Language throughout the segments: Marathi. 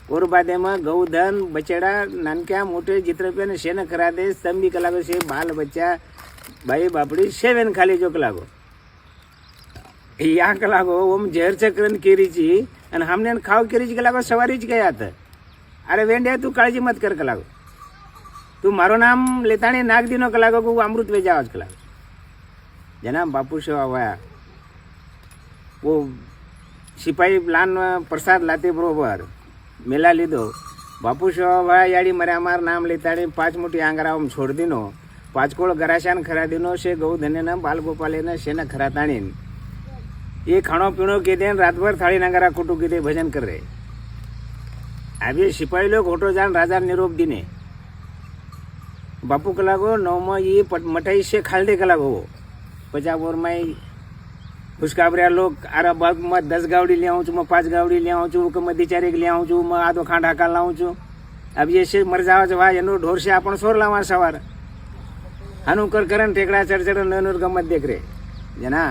और बादे में गौधन बचेड़ा नानक्या मोटे जितने पे शेन करा दे तंबी कलागो से बाल बच्चा भाई बापड़ी सेवन खाली जो कलागो या कलागो ओम जहर चक्रन केरीची आणि हमने खाव केरीची कलागो सवारीच गया था अरे वेंड्या तू काळजी मत कर कलागो तू मारो नाम लेताने नाग दिनो कलागो को अमृत वे जावज कलागो जना बापू सेवा वाया वो सिपाही लान प्रसाद लाते बरोबर मेला लीधो बापू सेवा याड़ी मरे मार नाम लेताड़ी 5 मोटी आंगरा छोड़ दीनो 5 कोड़ गराशान खरा दीनो से गौ धने न बाल गोपाले न से न खरा ताणीन ये खाणो पीणो के देन रात भर थाली नांगरा कुटू के दे भजन कर रहे अभी सिपाही लोग होटो जान राजा निरोप दीने बापू कलागो नौ ये मठाई से खाल दे कलागो पचाबोर में खुशकाबरिया लोग आरा बाग में 10 गावड़ी ले आऊँ छू मैं 5 गावड़ी ले आऊँ छू मैं 2-4 ले आऊँ छू मैं आधो खांड हाका लाऊँ छू अब ये से मर जावा जवा एनो ढोर से अपन सोर लावा सवार हनु कर करन टेकड़ा चढ़ चढ़ ननूर गमत देख रे जना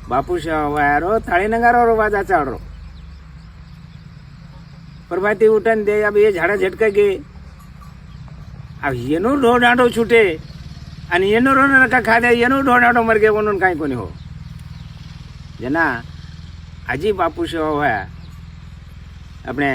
बापू से वारो थाली नगारो रो वाजा चाड़ो प्रभाती उठन दे अब ये झाड़ा झटका गे अब येनो ढोडाडो छूटे आणि येनो रो नका खा दे येनो ढोडाडो मर गे म्हणून काही कोणी हो जना आजी बापू से हुआ अपने